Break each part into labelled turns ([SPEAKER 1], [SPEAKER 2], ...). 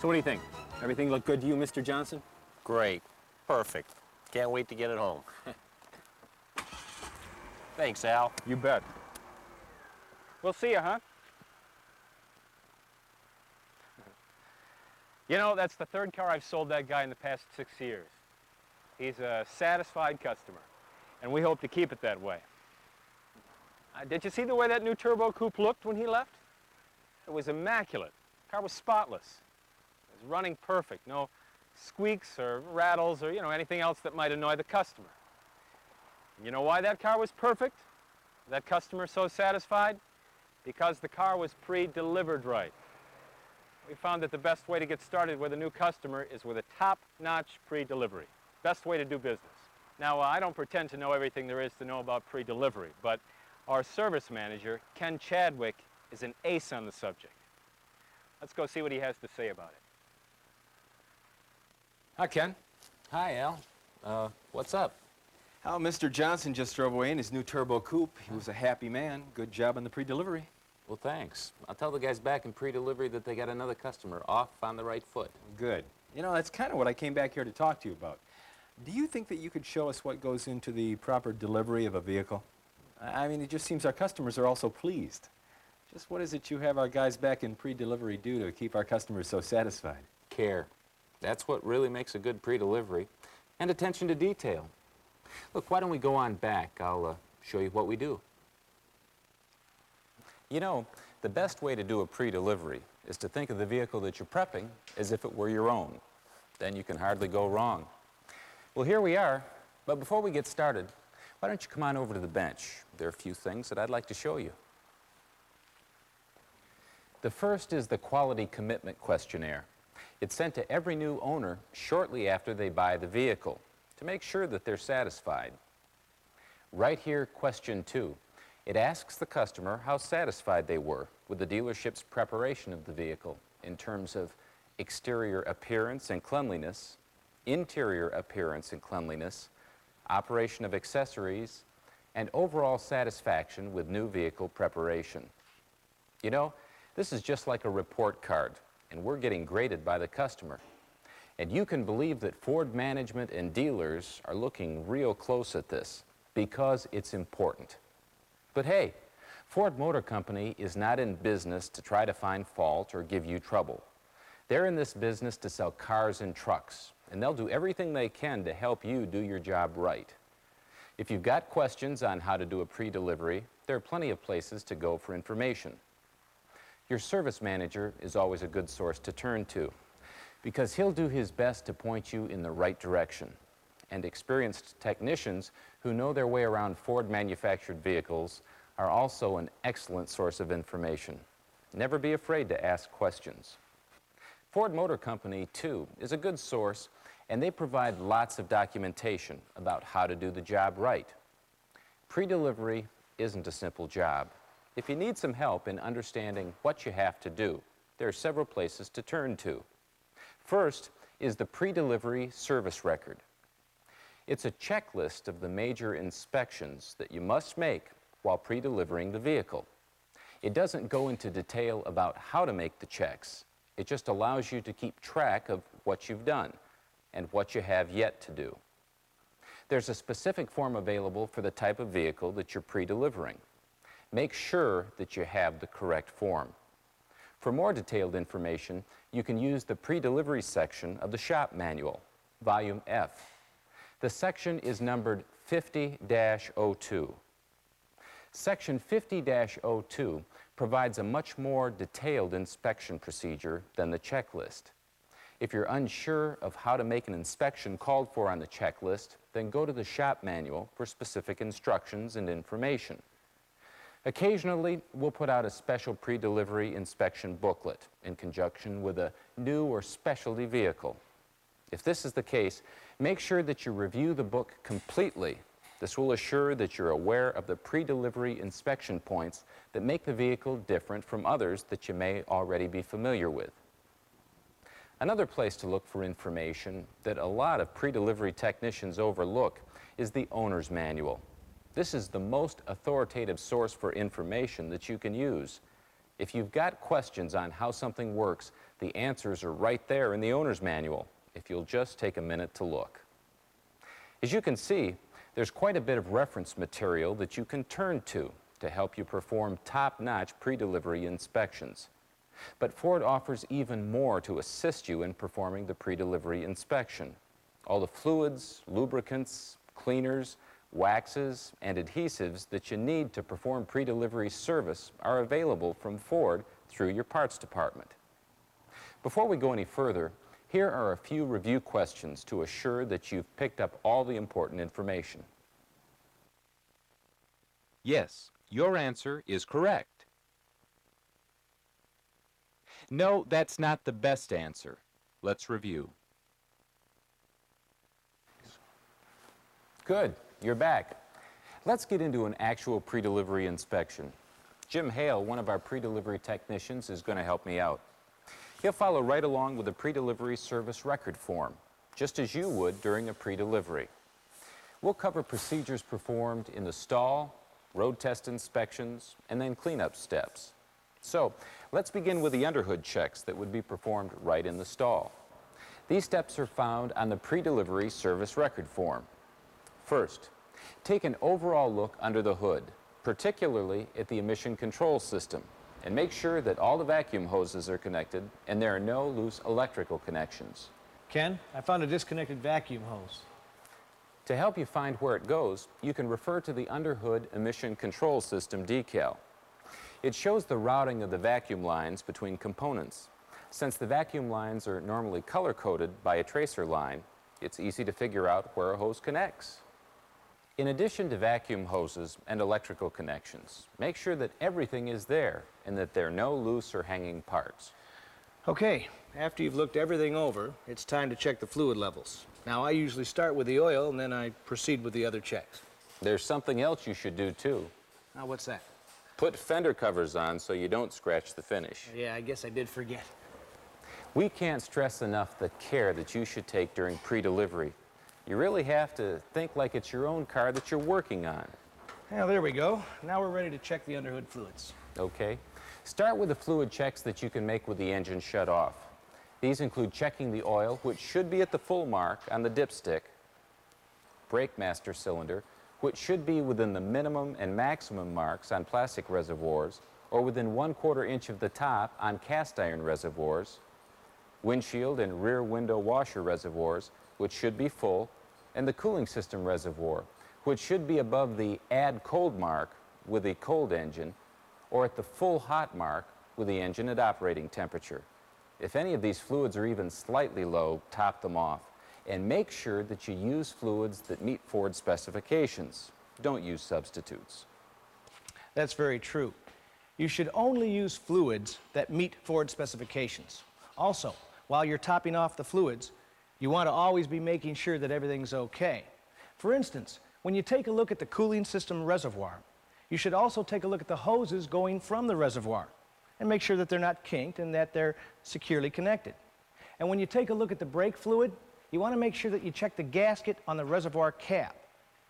[SPEAKER 1] So what do you think? Everything look good to you, Mr. Johnson?
[SPEAKER 2] Great. Perfect. Can't wait to get it home. Thanks, Al.
[SPEAKER 1] You bet. We'll see you, huh? You know, that's the third car I've sold that guy in the past 6 years. He's a satisfied customer, and we hope to keep it that way. Did you see the way that new turbo coupe looked when he left? It was immaculate. The car was spotless. It was running perfect. No squeaks or rattles or, anything else that might annoy the customer. And you know why that car was perfect? That customer so satisfied? Because the car was pre-delivered right. We found that the best way to get started with a new customer is with a top-notch pre-delivery. Best way to do business. Now, I don't pretend to know everything there is to know about pre-delivery, but our service manager, Ken Chadwick, is an ace on the subject. Let's go see what he has to say about it. Hi, Ken.
[SPEAKER 3] Hi, Al. What's up?
[SPEAKER 1] Oh, Mr. Johnson just drove away in his new turbo coupe. He was a happy man. Good job on the pre-delivery.
[SPEAKER 3] Well, thanks. I'll tell the guys back in pre-delivery that they got another customer off on the right foot.
[SPEAKER 1] Good. That's kind of what I came back here to talk to you about. Do you think that you could show us what goes into the proper delivery of a vehicle? I mean, it just seems our customers are also pleased. Just what is it you have our guys back in pre-delivery do to keep our customers so satisfied?
[SPEAKER 3] Care. That's what really makes a good pre-delivery. And attention to detail. Look, why don't we go on back? I'll show you what we do. You know, the best way to do a pre-delivery is to think of the vehicle that you're prepping as if it were your own. Then you can hardly go wrong. Well, here we are, but before we get started, why don't you come on over to the bench? There are a few things that I'd like to show you. The first is the Quality Commitment Questionnaire. It's sent to every new owner shortly after they buy the vehicle to make sure that they're satisfied. Right here, question 2. It asks the customer how satisfied they were with the dealership's preparation of the vehicle in terms of exterior appearance and cleanliness, interior appearance and cleanliness, operation of accessories, and overall satisfaction with new vehicle preparation. You know, this is just like a report card, and we're getting graded by the customer. And you can believe that Ford management and dealers are looking real close at this because it's important. But hey, Ford Motor Company is not in business to try to find fault or give you trouble. They're in this business to sell cars and trucks, and they'll do everything they can to help you do your job right. If you've got questions on how to do a pre-delivery, there are plenty of places to go for information. Your service manager is always a good source to turn to because he'll do his best to point you in the right direction. And experienced technicians who know their way around Ford manufactured vehicles are also an excellent source of information. Never be afraid to ask questions. Ford Motor Company, too, is a good source, and they provide lots of documentation about how to do the job right. Pre-delivery isn't a simple job. If you need some help in understanding what you have to do, there are several places to turn to. First is the pre-delivery service record. It's a checklist of the major inspections that you must make while pre-delivering the vehicle. It doesn't go into detail about how to make the checks. It just allows you to keep track of what you've done and what you have yet to do. There's a specific form available for the type of vehicle that you're pre-delivering. Make sure that you have the correct form. For more detailed information, you can use the pre-delivery section of the shop manual, Volume F. The section is numbered 50-02. Section 50-02 provides a much more detailed inspection procedure than the checklist. If you're unsure of how to make an inspection called for on the checklist, then go to the shop manual for specific instructions and information. Occasionally, we'll put out a special pre-delivery inspection booklet in conjunction with a new or specialty vehicle. If this is the case, make sure that you review the book completely. This will assure that you're aware of the pre-delivery inspection points that make the vehicle different from others that you may already be familiar with. Another place to look for information that a lot of pre-delivery technicians overlook is the owner's manual. This is the most authoritative source for information that you can use. If you've got questions on how something works, the answers are right there in the owner's manual, if you'll just take a minute to look. As you can see, there's quite a bit of reference material that you can turn to help you perform top-notch pre-delivery inspections. But Ford offers even more to assist you in performing the pre-delivery inspection. All the fluids, lubricants, cleaners, waxes, and adhesives that you need to perform pre-delivery service are available from Ford through your parts department. Before we go any further, here are a few review questions to assure that you've picked up all the important information.
[SPEAKER 4] Yes, your answer is correct. No, that's not the best answer. Let's review.
[SPEAKER 3] Good, you're back. Let's get into an actual pre-delivery inspection. Jim Hale, one of our pre-delivery technicians, is going to help me out. He'll follow right along with the pre-delivery service record form, just as you would during a pre-delivery. We'll cover procedures performed in the stall, road test inspections, and then cleanup steps. So, let's begin with the underhood checks that would be performed right in the stall. These steps are found on the pre-delivery service record form. First, take an overall look under the hood, particularly at the emission control system, and make sure that all the vacuum hoses are connected and there are no loose electrical connections.
[SPEAKER 5] Ken, I found a disconnected vacuum hose.
[SPEAKER 3] To help you find where it goes, you can refer to the underhood emission control system decal. It shows the routing of the vacuum lines between components. Since the vacuum lines are normally color-coded by a tracer line, it's easy to figure out where a hose connects. In addition to vacuum hoses and electrical connections, make sure that everything is there and that there are no loose or hanging parts.
[SPEAKER 5] Okay, after you've looked everything over, it's time to check the fluid levels. Now, I usually start with the oil and then I proceed with the other checks.
[SPEAKER 3] There's something else you should do too.
[SPEAKER 5] Now, what's that?
[SPEAKER 3] Put fender covers on so you don't scratch the finish.
[SPEAKER 5] Yeah, I guess I did forget.
[SPEAKER 3] We can't stress enough the care that you should take during pre-delivery. You really have to think like it's your own car that you're working on.
[SPEAKER 5] Well, there we go. Now we're ready to check the underhood fluids.
[SPEAKER 3] Okay. Start with the fluid checks that you can make with the engine shut off. These include checking the oil, which should be at the full mark on the dipstick, brake master cylinder, which should be within the minimum and maximum marks on plastic reservoirs, or within 1/4 inch of the top on cast iron reservoirs, windshield and rear window washer reservoirs, which should be full, and the cooling system reservoir, which should be above the add cold mark with a cold engine, or at the full hot mark with the engine at operating temperature. If any of these fluids are even slightly low, top them off. And make sure that you use fluids that meet Ford specifications. Don't use substitutes.
[SPEAKER 5] That's very true. You should only use fluids that meet Ford specifications. Also, while you're topping off the fluids, you want to always be making sure that everything's okay. For instance, when you take a look at the cooling system reservoir, you should also take a look at the hoses going from the reservoir and make sure that they're not kinked and that they're securely connected. And when you take a look at the brake fluid, you want to make sure that you check the gasket on the reservoir cap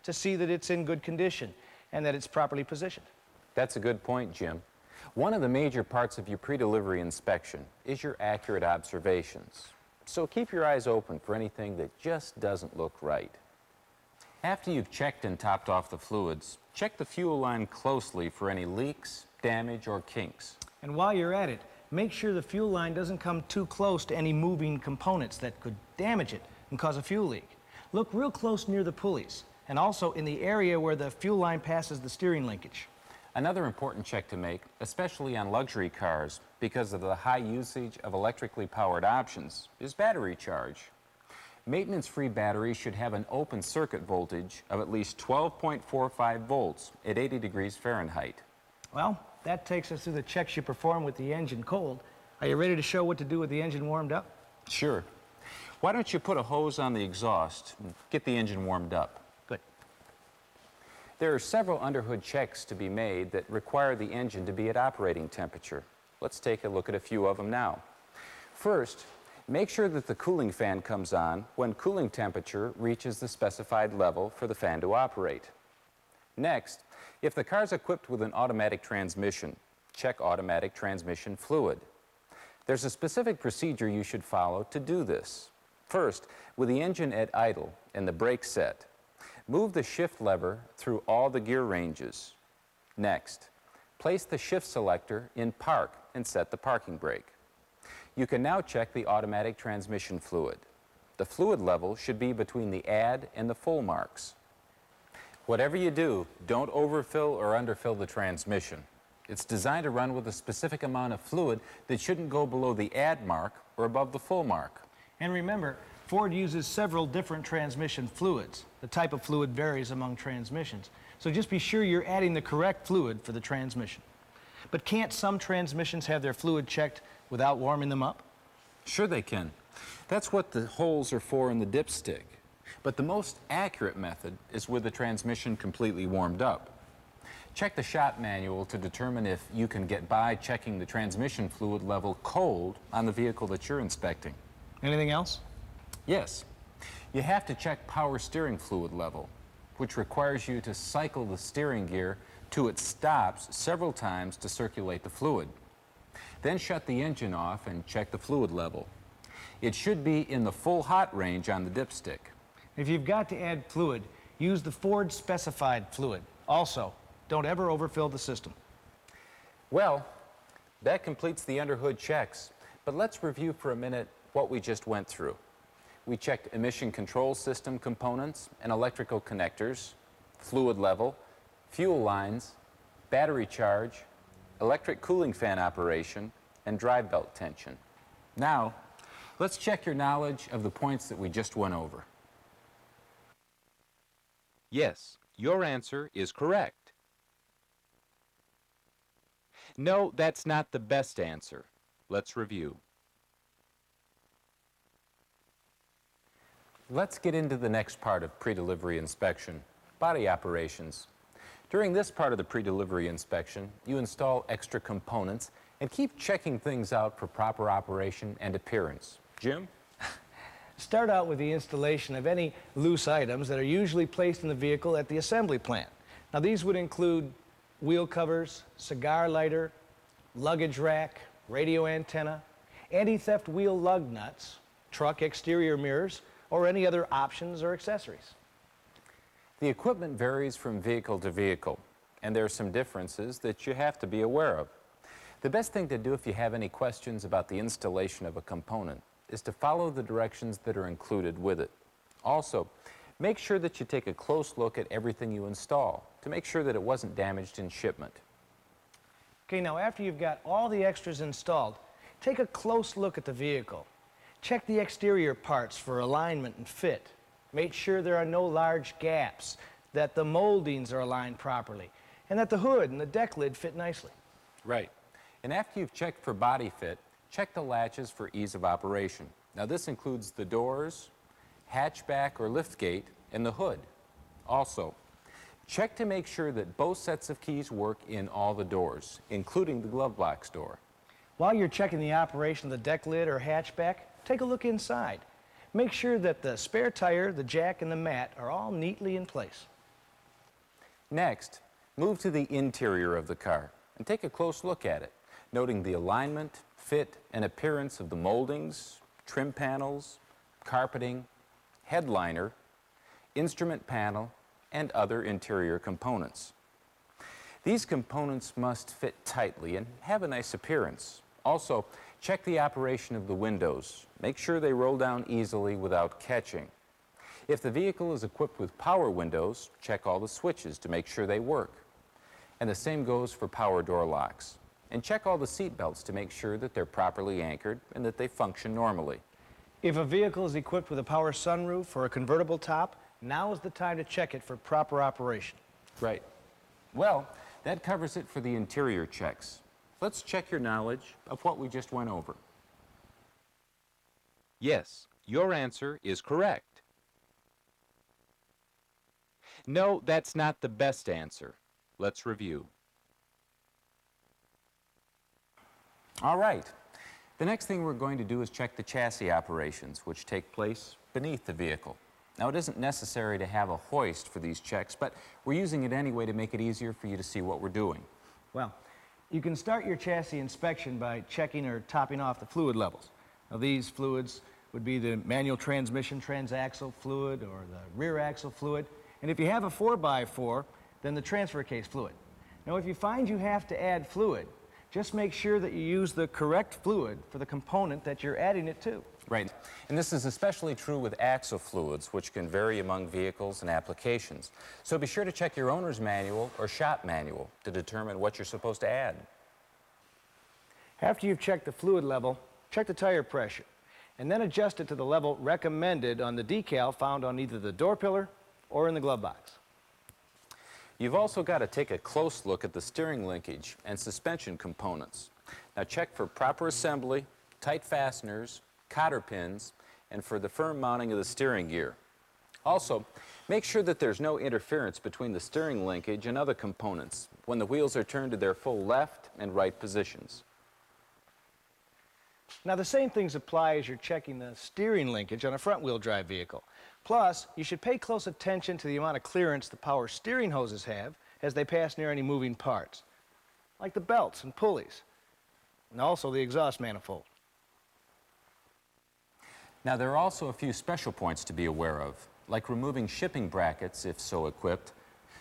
[SPEAKER 5] to see that it's in good condition and that it's properly positioned.
[SPEAKER 3] That's a good point, Jim. One of the major parts of your pre-delivery inspection is your accurate observations. So keep your eyes open for anything that just doesn't look right. After you've checked and topped off the fluids, check the fuel line closely for any leaks, damage, or kinks.
[SPEAKER 5] And while you're at it, make sure the fuel line doesn't come too close to any moving components that could damage it and cause a fuel leak. Look real close near the pulleys and also in the area where the fuel line passes the steering linkage.
[SPEAKER 3] Another important check to make, especially on luxury cars, because of the high usage of electrically powered options, is battery charge. Maintenance-free batteries should have an open circuit voltage of at least 12.45 volts at 80 degrees Fahrenheit.
[SPEAKER 5] Well, that takes us through the checks you perform with the engine cold. Are you ready to show what to do with the engine warmed up?
[SPEAKER 3] Sure. Why don't you put a hose on the exhaust and get the engine warmed up?
[SPEAKER 5] Good.
[SPEAKER 3] There are several underhood checks to be made that require the engine to be at operating temperature. Let's take a look at a few of them now. First, make sure that the cooling fan comes on when cooling temperature reaches the specified level for the fan to operate. Next, if the car is equipped with an automatic transmission, check automatic transmission fluid. There's a specific procedure you should follow to do this. First, with the engine at idle and the brake set, move the shift lever through all the gear ranges. Next, place the shift selector in park and set the parking brake. You can now check the automatic transmission fluid. The fluid level should be between the add and the full marks. Whatever you do, don't overfill or underfill the transmission. It's designed to run with a specific amount of fluid that shouldn't go below the add mark or above the full mark.
[SPEAKER 5] And remember, Ford uses several different transmission fluids. The type of fluid varies among transmissions. So just be sure you're adding the correct fluid for the transmission. But can't some transmissions have their fluid checked without warming them up?
[SPEAKER 3] Sure they can. That's what the holes are for in the dipstick. But the most accurate method is with the transmission completely warmed up. Check the shop manual to determine if you can get by checking the transmission fluid level cold on the vehicle that you're inspecting.
[SPEAKER 5] Anything else?
[SPEAKER 3] Yes. You have to check power steering fluid level, which requires you to cycle the steering gear to its stops several times to circulate the fluid. Then shut the engine off and check the fluid level. It should be in the full hot range on the dipstick.
[SPEAKER 5] If you've got to add fluid, use the Ford specified fluid. Also, don't ever overfill the system.
[SPEAKER 3] Well, that completes the underhood checks, but let's review for a minute what we just went through. We checked emission control system components and electrical connectors, fluid level, fuel lines, battery charge, electric cooling fan operation, and drive belt tension. Now, let's check your knowledge of the points that we just went over.
[SPEAKER 4] Yes, your answer is correct. No, that's not the best answer. Let's review.
[SPEAKER 3] Let's get into the next part of pre-delivery inspection, body operations. During this part of the pre-delivery inspection, you install extra components and keep checking things out for proper operation and appearance. Jim?
[SPEAKER 5] Start out with the installation of any loose items that are usually placed in the vehicle at the assembly plant. Now these would include wheel covers, cigar lighter, luggage rack, radio antenna, anti-theft wheel lug nuts, truck exterior mirrors, or any other options or accessories.
[SPEAKER 3] The equipment varies from vehicle to vehicle, and there are some differences that you have to be aware of. The best thing to do if you have any questions about the installation of a component is to follow the directions that are included with it. Also, make sure that you take a close look at everything you install to make sure that it wasn't damaged in shipment.
[SPEAKER 5] Okay, now after you've got all the extras installed, take a close look at the vehicle. Check the exterior parts for alignment and fit. Make sure there are no large gaps, that the moldings are aligned properly, and that the hood and the deck lid fit nicely.
[SPEAKER 3] Right. And after you've checked for body fit, check the latches for ease of operation. Now this includes the doors, hatchback or liftgate, and the hood. Also, check to make sure that both sets of keys work in all the doors, including the glove box door.
[SPEAKER 5] While you're checking the operation of the deck lid or hatchback, take a look inside. Make sure that the spare tire, the jack, and the mat are all neatly in place.
[SPEAKER 3] Next, move to the interior of the car and take a close look at it, noting the alignment, fit, and appearance of the moldings, trim panels, carpeting, headliner, instrument panel, and other interior components. These components must fit tightly and have a nice appearance. Also, check the operation of the windows. Make sure they roll down easily without catching. If the vehicle is equipped with power windows, check all the switches to make sure they work. And the same goes for power door locks. And check all the seat belts to make sure that they're properly anchored and that they function normally.
[SPEAKER 5] If a vehicle is equipped with a power sunroof or a convertible top, now is the time to check it for proper operation.
[SPEAKER 3] Right. Well, that covers it for the interior checks. Let's check your knowledge of what we just went over.
[SPEAKER 4] Yes, your answer is correct. No, that's not the best answer. Let's review.
[SPEAKER 3] All right. The next thing we're going to do is check the chassis operations, which take place beneath the vehicle. Now, it isn't necessary to have a hoist for these checks, but we're using it anyway to make it easier for you to see what we're doing.
[SPEAKER 5] Well, You can start your chassis inspection by checking or topping off the fluid levels. Now, these fluids would be the manual transmission transaxle fluid or the rear axle fluid. And if you have a 4x4, then the transfer case fluid. Now, if you find you have to add fluid, just make sure that you use the correct fluid for the component that you're adding it to.
[SPEAKER 3] Right. And this is especially true with axle fluids, which can vary among vehicles and applications. So be sure to check your owner's manual or shop manual to determine what you're supposed to add.
[SPEAKER 5] After you've checked the fluid level, check the tire pressure, and then adjust it to the level recommended on the decal found on either the door pillar or in the glove box.
[SPEAKER 3] You've also got to take a close look at the steering linkage and suspension components. Now check for proper assembly, tight fasteners, cotter pins, and for the firm mounting of the steering gear. Also, make sure that there's no interference between the steering linkage and other components when the wheels are turned to their full left and right positions.
[SPEAKER 5] Now, the same things apply as you're checking the steering linkage on a front-wheel drive vehicle. Plus, you should pay close attention to the amount of clearance the power steering hoses have as they pass near any moving parts, like the belts and pulleys, and also the exhaust manifold.
[SPEAKER 3] Now, there are also a few special points to be aware of, like removing shipping brackets, if so equipped,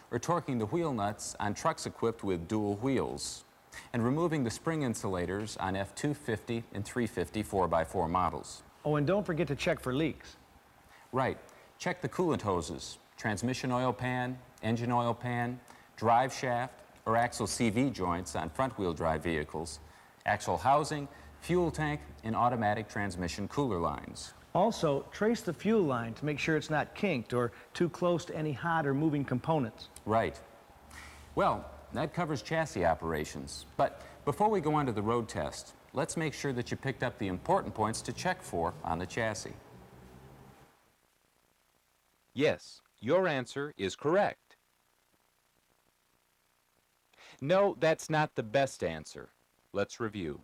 [SPEAKER 3] or torquing the wheel nuts on trucks equipped with dual wheels, and removing the spring insulators on F250 and 350 4x4 models.
[SPEAKER 5] Oh, and don't forget to check for leaks.
[SPEAKER 3] Right. Check the coolant hoses, transmission oil pan, engine oil pan, drive shaft, or axle CV joints on front-wheel drive vehicles, axle housing, fuel tank, and automatic transmission cooler lines.
[SPEAKER 5] Also, trace the fuel line to make sure it's not kinked or too close to any hot or moving components.
[SPEAKER 3] Right. Well, that covers chassis operations. But before we go on to the road test, let's make sure that you picked up the important points to check for on the chassis.
[SPEAKER 4] Yes, your answer is correct. No, that's not the best answer. Let's review.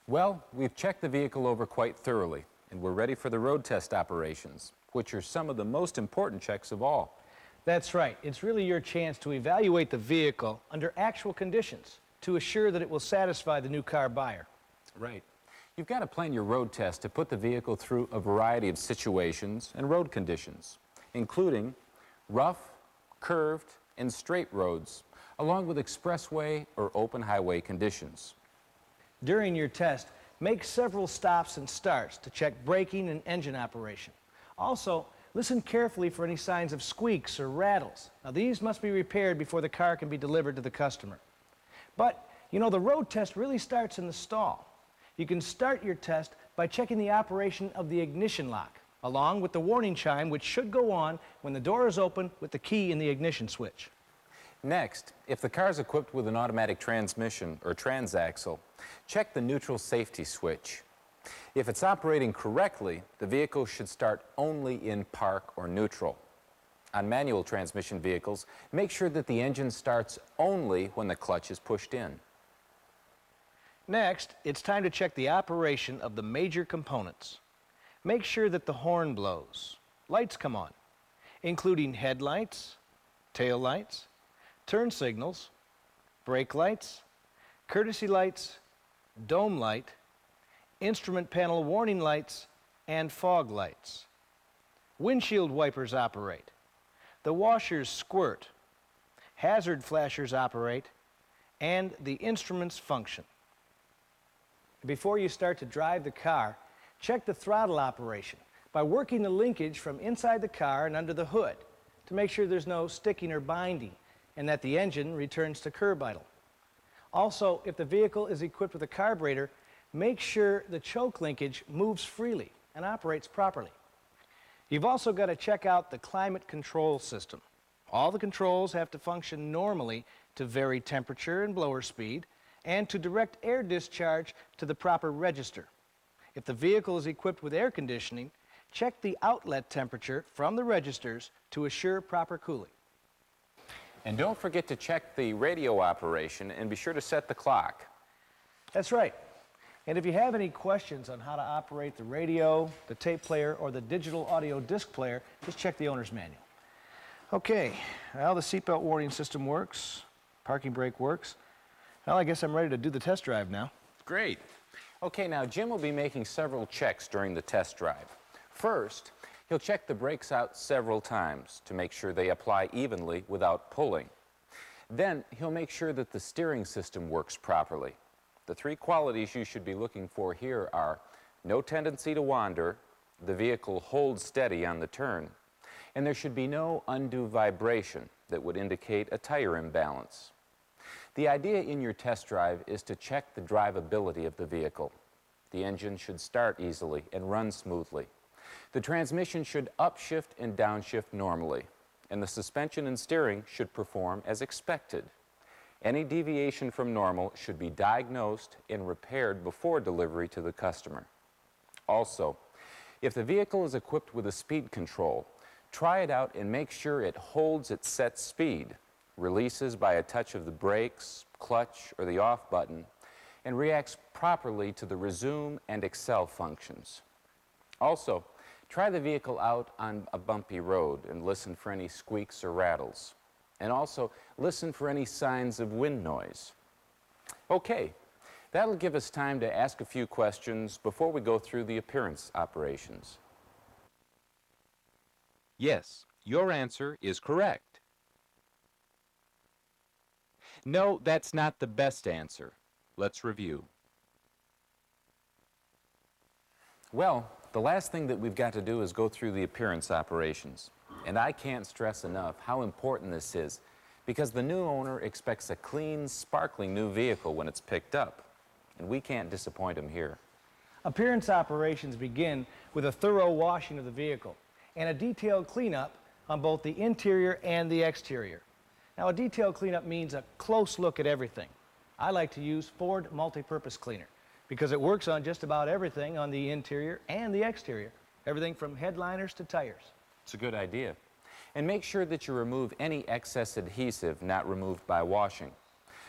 [SPEAKER 3] Well, we've checked the vehicle over quite thoroughly, and we're ready for the road test operations, which are some of the most important checks of all.
[SPEAKER 5] That's right. It's really your chance to evaluate the vehicle under actual conditions to assure that it will satisfy the new car buyer.
[SPEAKER 3] Right. You've got to plan your road test to put the vehicle through a variety of situations and road conditions, including rough, curved, and straight roads, along with expressway or open highway conditions.
[SPEAKER 5] During your test, make several stops and starts to check braking and engine operation. Also, listen carefully for any signs of squeaks or rattles. Now, these must be repaired before the car can be delivered to the customer. But, you know, the road test really starts in the stall. You can start your test by checking the operation of the ignition lock, along with the warning chime, which should go on when the door is open with the key in the ignition switch.
[SPEAKER 3] Next, if the car is equipped with an automatic transmission or transaxle, check the neutral safety switch. If it's operating correctly, the vehicle should start only in park or neutral. On manual transmission vehicles, make sure that the engine starts only when the clutch is pushed in.
[SPEAKER 5] Next, it's time to check the operation of the major components. Make sure that the horn blows, lights come on, including headlights, tail lights, turn signals, brake lights, courtesy lights, dome light, instrument panel warning lights, and fog lights. Windshield wipers operate. The washers squirt. Hazard flashers operate. And the instruments function. Before you start to drive the car, check the throttle operation by working the linkage from inside the car and under the hood to make sure there's no sticking or binding and that the engine returns to curb idle. Also, if the vehicle is equipped with a carburetor, make sure the choke linkage moves freely and operates properly. You've also got to check out the climate control system. All the controls have to function normally to vary temperature and blower speed and to direct air discharge to the proper register. If the vehicle is equipped with air conditioning, check the outlet temperature from the registers to assure proper cooling.
[SPEAKER 3] And don't forget to check the radio operation and be sure to set the clock.
[SPEAKER 5] That's right. And if you have any questions on how to operate the radio, the tape player, or the digital audio disc player, just check the owner's manual. Okay, well, the seatbelt warning system works. Parking brake works. Well, I guess I'm ready to do the test drive now.
[SPEAKER 3] Great. Okay, now Jim will be making several checks during the test drive. First, he'll check the brakes out several times to make sure they apply evenly without pulling. Then he'll make sure that the steering system works properly. The three qualities you should be looking for here are no tendency to wander, the vehicle holds steady on the turn, and there should be no undue vibration that would indicate a tire imbalance. The idea in your test drive is to check the drivability of the vehicle. The engine should start easily and run smoothly. The transmission should upshift and downshift normally, and the suspension and steering should perform as expected. Any deviation from normal should be diagnosed and repaired before delivery to the customer. Also, if the vehicle is equipped with a speed control, try it out and make sure it holds its set speed, releases by a touch of the brakes, clutch, or the off button, and reacts properly to the resume and accel functions. Also, try the vehicle out on a bumpy road and listen for any squeaks or rattles. And also, listen for any signs of wind noise. Okay, that'll give us time to ask a few questions before we go through the appearance operations.
[SPEAKER 4] Yes, your answer is correct. No, that's not the best answer. Let's review.
[SPEAKER 3] Well, the last thing that we've got to do is go through the appearance operations. And I can't stress enough how important this is, because the new owner expects a clean, sparkling new vehicle when it's picked up. And we can't disappoint him here.
[SPEAKER 5] Appearance operations begin with a thorough washing of the vehicle and a detailed cleanup on both the interior and the exterior. Now, a detailed cleanup means a close look at everything. I like to use Ford multi-purpose cleaner because it works on just about everything on the interior and the exterior, everything from headliners to tires.
[SPEAKER 3] It's a good idea. And make sure that you remove any excess adhesive not removed by washing.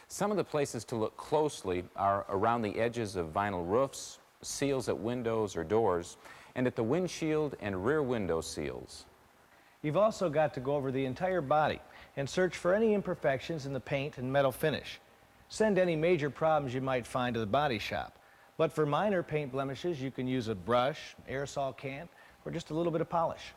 [SPEAKER 3] Some of the places to look closely are around the edges of vinyl roofs, seals at windows or doors, and at the windshield and rear window seals.
[SPEAKER 5] You've also got to go over the entire body and search for any imperfections in the paint and metal finish. Send any major problems you might find to the body shop. But for minor paint blemishes, you can use a brush, aerosol can, or just a little bit of polish.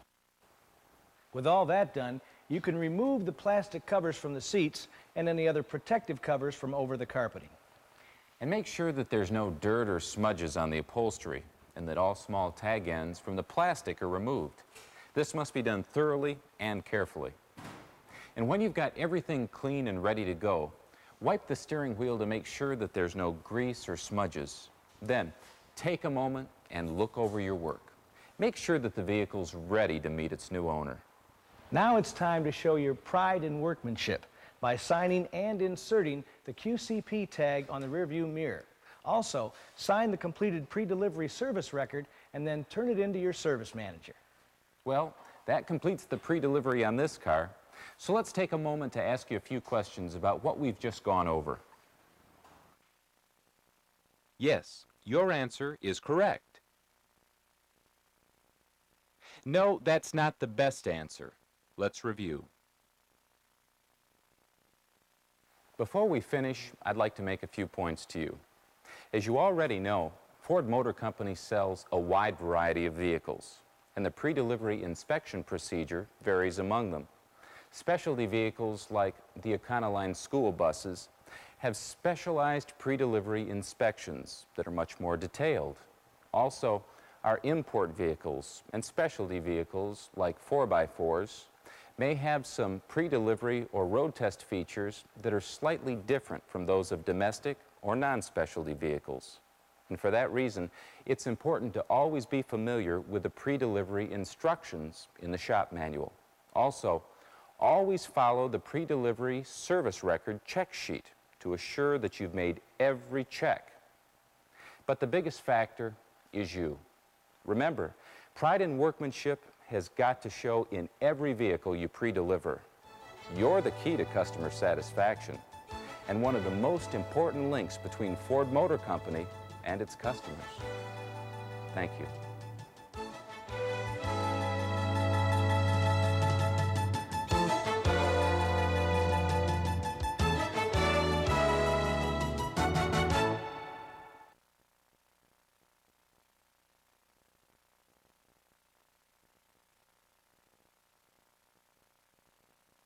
[SPEAKER 5] With all that done, you can remove the plastic covers from the seats and any other protective covers from over the carpeting.
[SPEAKER 3] And make sure that there's no dirt or smudges on the upholstery, and that all small tag ends from the plastic are removed. This must be done thoroughly and carefully. And when you've got everything clean and ready to go, wipe the steering wheel to make sure that there's no grease or smudges. Then, take a moment and look over your work. Make sure that the vehicle's ready to meet its new owner.
[SPEAKER 5] Now it's time to show your pride in workmanship by signing and inserting the QCP tag on the rearview mirror. Also, sign the completed pre-delivery service record and then turn it into your service manager.
[SPEAKER 3] Well, that completes the pre-delivery on this car. So let's take a moment to ask you a few questions about what we've just gone over.
[SPEAKER 4] Yes, your answer is correct. No, that's not the best answer. Let's review.
[SPEAKER 3] Before we finish, I'd like to make a few points to you. As you already know, Ford Motor Company sells a wide variety of vehicles, and the pre-delivery inspection procedure varies among them. Specialty vehicles like the Econoline school buses have specialized pre-delivery inspections that are much more detailed. Also, our import vehicles and specialty vehicles like 4x4s may have some pre-delivery or road test features that are slightly different from those of domestic or non-specialty vehicles. And for that reason, it's important to always be familiar with the pre-delivery instructions in the shop manual. Also, always follow the pre-delivery service record check sheet to assure that you've made every check. But the biggest factor is you. Remember, pride in workmanship has got to show in every vehicle you pre-deliver. You're the key to customer satisfaction and one of the most important links between Ford Motor Company and its customers. Thank you.